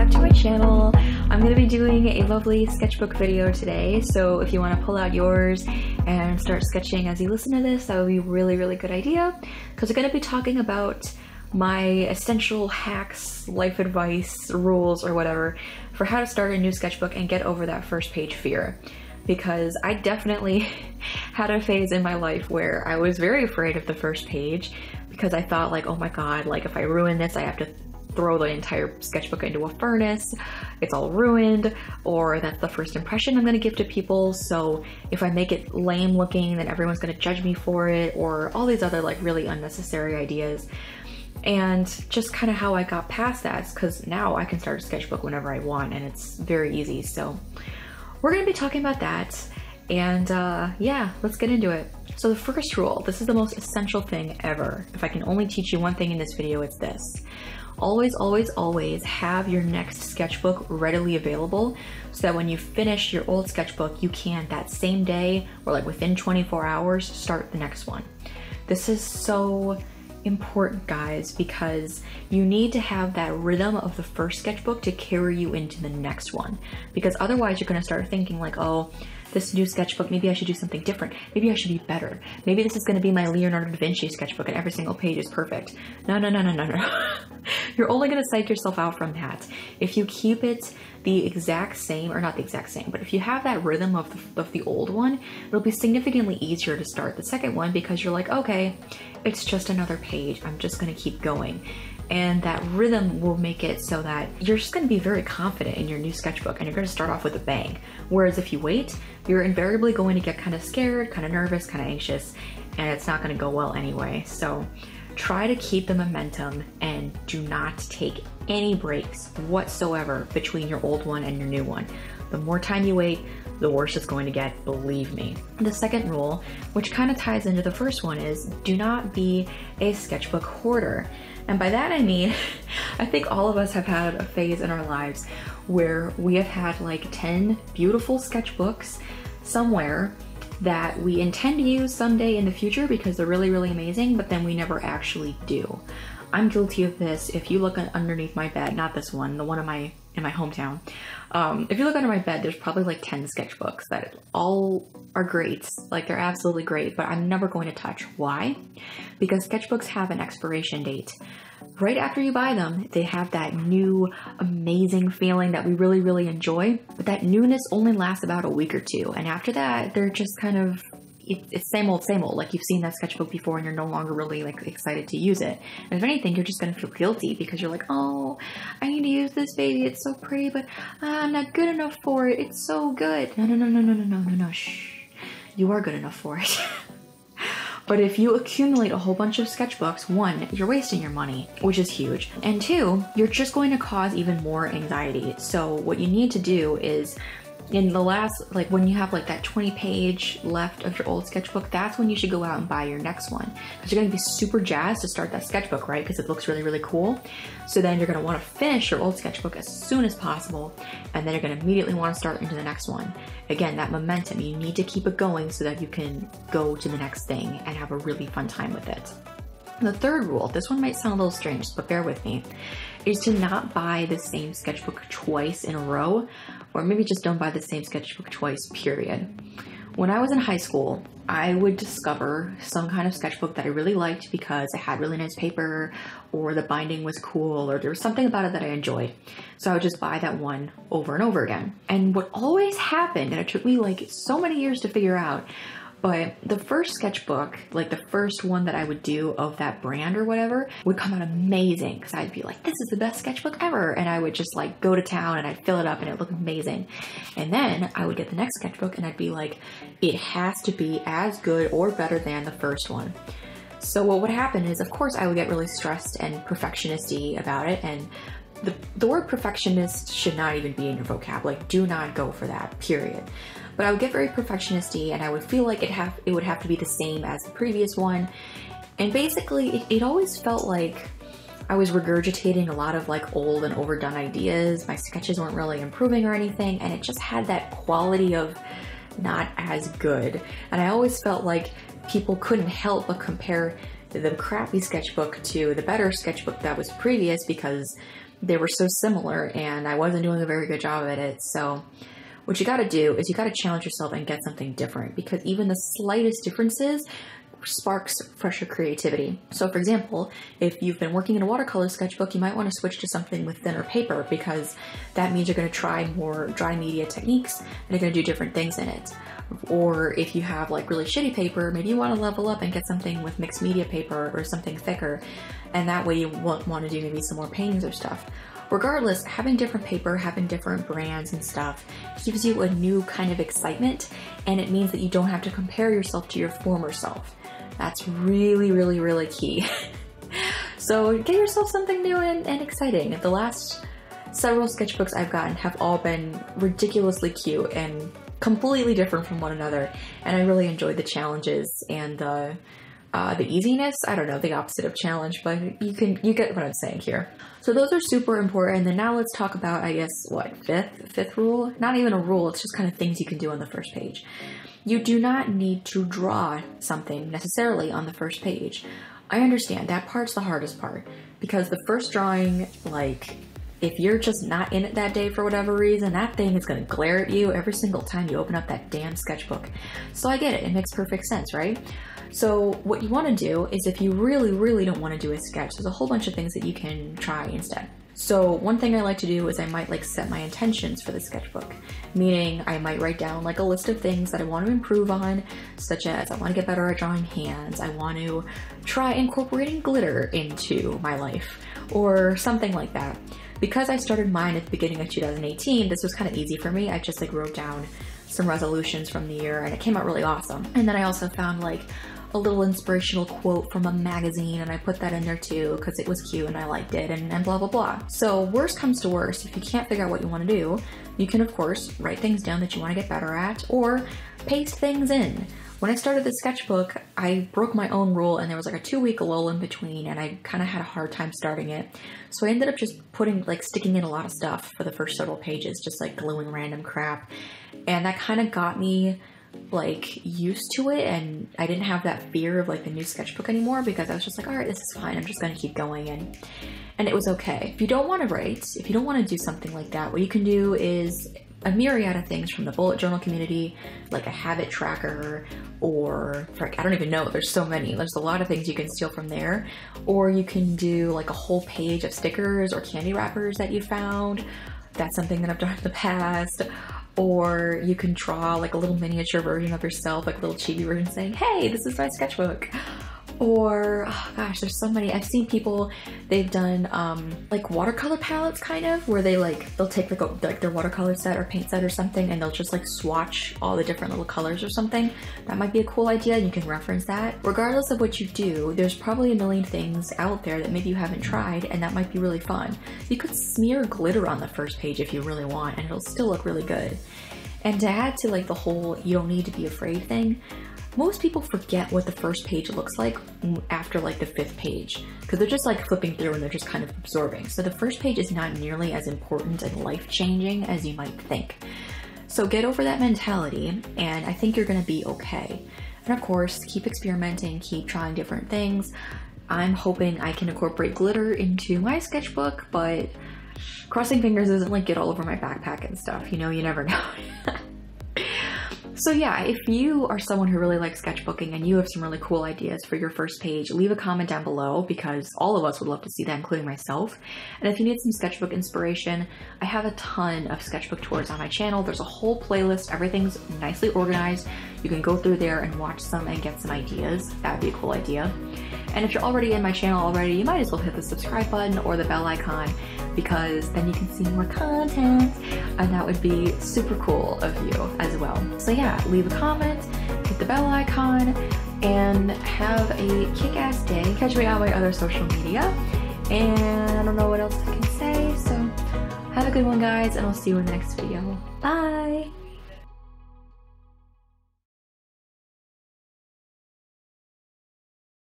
back to my channel. I'm going to be doing a lovely sketchbook video today, so if you want to pull out yours and start sketching as you listen to this, that would be a really good idea, because we're going to be talking about my essential hacks, life advice, rules, or whatever for how to start a new sketchbook and get over that first page fear. Because I definitely had a phase in my life where I was very afraid of the first page, because I thought like, oh my god, like if I ruin this, I have to throw the entire sketchbook into a furnace, it's all ruined, or that's the first impression I'm gonna give to people, so if I make it lame looking, then everyone's gonna judge me for it, or all these other like really unnecessary ideas. And just kind of how I got past that is because now I can start a sketchbook whenever I want, and it's very easy. So we're gonna be talking about that, and yeah, let's get into it. So the first rule, this is the most essential thing ever. If I can only teach you one thing in this video, it's this. Always have your next sketchbook readily available, so that when you finish your old sketchbook, you can that same day or like within 24 hours start the next one. This is so important, guys, because you need to have that rhythm of the first sketchbook to carry you into the next one, because otherwise you're going to start thinking like, oh, this new sketchbook, maybe I should do something different, maybe I should be better, maybe this is going to be my Leonardo da Vinci sketchbook and every single page is perfect. No. You're only going to psych yourself out from that. If you keep it the exact same, or not the exact same, but if you have that rhythm of the old one, it'll be significantly easier to start the second one, because you're like, okay, it's just another page, I'm just going to keep going. And that rhythm will make it so that you're just going to be very confident in your new sketchbook, and you're going to start off with a bang. Whereas if you wait, you're invariably going to get kind of scared, kind of nervous, kind of anxious, and it's not going to go well anyway. So try to keep the momentum and do not take any breaks whatsoever between your old one and your new one. The more time you wait, the worse it's going to get, believe me. The second rule, which kind of ties into the first one, is do not be a sketchbook hoarder. And by that I mean, I think all of us have had a phase in our lives where we have had like 10 beautiful sketchbooks somewhere that we intend to use someday in the future because they're really amazing, but then we never actually do. I'm guilty of this. If you look underneath my bed, not this one, the one in my hometown, if you look under my bed, there's probably like 10 sketchbooks that all are great. Like, they're absolutely great, but I'm never going to touch. Why? Because sketchbooks have an expiration date. Right after you buy them, they have that new amazing feeling that we really enjoy, but that newness only lasts about a week or two, and after that they're just kind of, it's same old, like you've seen that sketchbook before and you're no longer really like excited to use it. And if anything, you're just gonna feel guilty because you're like, oh, I need to use this baby, it's so pretty, but I'm not good enough for it, it's so good. No, shh, you are good enough for it. But if you accumulate a whole bunch of sketchbooks, one, you're wasting your money, which is huge, and two, you're just going to cause even more anxiety. So what you need to do is, in the last, like when you have like that 20 page left of your old sketchbook, that's when you should go out and buy your next one, because you're going to be super jazzed to start that sketchbook, right? Because it looks really cool. So then you're going to want to finish your old sketchbook as soon as possible, and then you're going to immediately want to start into the next one. Again, that momentum, you need to keep it going so that you can go to the next thing and have a really fun time with it. The third rule, this one might sound a little strange, but bear with me, is to not buy the same sketchbook twice in a row, or maybe just don't buy the same sketchbook twice, period. When I was in high school, I would discover some kind of sketchbook that I really liked because it had really nice paper, or the binding was cool, or there was something about it that I enjoyed. So I would just buy that one over and over again. And what always happened, and it took me like so many years to figure out, but the first sketchbook, like the first one that I would do of that brand or whatever, would come out amazing, because I'd be like, this is the best sketchbook ever, and I would just like go to town and I'd fill it up and it looked amazing. And then I would get the next sketchbook and I'd be like, it has to be as good or better than the first one. So what would happen is, of course, I would get really stressed and perfectionist-y about it, and the word perfectionist should not even be in your vocab. Like, do not go for that, period. But I would get very perfectionist-y, and I would feel like it would have to be the same as the previous one. And basically, it always felt like I was regurgitating a lot of like old and overdone ideas. My sketches weren't really improving or anything, and it just had that quality of not as good. And I always felt like people couldn't help but compare the crappy sketchbook to the better sketchbook that was previous, because they were so similar and I wasn't doing a very good job at it. So what you got to do is you got to challenge yourself and get something different, because even the slightest differences sparks fresher creativity. So for example, if you've been working in a watercolor sketchbook, you might want to switch to something with thinner paper, because that means you're going to try more dry media techniques and you're going to do different things in it. Or if you have like really shitty paper, maybe you want to level up and get something with mixed media paper or something thicker, and that way you won't want to do maybe some more paintings or stuff. Regardless, having different paper, having different brands and stuff gives you a new kind of excitement, and it means that you don't have to compare yourself to your former self. That's really, really, really key. So get yourself something new and exciting. The last several sketchbooks I've gotten have all been ridiculously cute and completely different from one another, and I really enjoyed the challenges and the easiness. I don't know, the opposite of challenge, but you get what I'm saying here. So those are super important. And then now let's talk about, I guess, what, fifth rule? Not even a rule, it's just kind of things you can do on the first page. You do not need to draw something necessarily on the first page. I understand that part's the hardest part, because the first drawing, like, if you're just not in it that day for whatever reason, that thing is going to glare at you every single time you open up that damn sketchbook. So I get it, it makes perfect sense, right? So what you want to do is, if you really, really don't want to do a sketch, there's a whole bunch of things that you can try instead. So one thing I like to do is I might like set my intentions for the sketchbook, meaning I might write down like a list of things that I want to improve on, such as I want to get better at drawing hands, I want to try incorporating glitter into my life, or something like that. Because I started mine at the beginning of 2018, this was kind of easy for me. I just like wrote down some resolutions from the year and it came out really awesome. And then I also found like a little inspirational quote from a magazine and I put that in there too because it was cute and I liked it, and blah blah blah. So worst comes to worst, if you can't figure out what you want to do, you can of course write things down that you want to get better at, or paste things in. When I started the sketchbook, I broke my own rule and there was like a 2-week lull in between and I kind of had a hard time starting it. So I ended up just sticking in a lot of stuff for the first several pages, just like gluing random crap. And that kind of got me like used to it, and I didn't have that fear of like the new sketchbook anymore, because I was just like, all right, this is fine, I'm just going to keep going, and it was okay. If you don't want to write, if you don't want to do something like that, what you can do is a myriad of things from the bullet journal community, like a habit tracker, or frick, I don't even know, there's so many. There's a lot of things you can steal from there. Or you can do like a whole page of stickers or candy wrappers that you found. That's something that I've done in the past. Or you can draw like a little miniature version of yourself, like a little chibi version saying, hey, this is my sketchbook. Or, oh gosh, there's so many. I've seen people, they've done like watercolor palettes kind of, where they'll take like their watercolor set or paint set or something, and they'll just like swatch all the different little colors or something. That might be a cool idea. You can reference that. Regardless of what you do, there's probably a million things out there that maybe you haven't tried, and that might be really fun. You could smear glitter on the first page if you really want, and it'll still look really good. And to add to like the whole you don't need to be afraid thing, most people forget what the first page looks like after like the 5th page, because they're just like flipping through and they're just kind of absorbing. So the first page is not nearly as important and life-changing as you might think. So get over that mentality, and I think you're gonna be okay. And of course, keep experimenting, keep trying different things. I'm hoping I can incorporate glitter into my sketchbook, but crossing fingers isn't like get all over my backpack and stuff, you know, you never know. So yeah, if you are someone who really likes sketchbooking and you have some really cool ideas for your first page, leave a comment down below, because all of us would love to see that, including myself. And if you need some sketchbook inspiration, I have a ton of sketchbook tours on my channel. There's a whole playlist, everything's nicely organized. You can go through there and watch some and get some ideas. That'd be a cool idea. And if you're already in my channel already, you might as well hit the subscribe button or the bell icon, because then you can see more content, and that would be super cool of you as well. So yeah, leave a comment, hit the bell icon, and have a kick-ass day. Catch me on my other social media, and I don't know what else I can say, so have a good one guys, and I'll see you in the next video. Bye!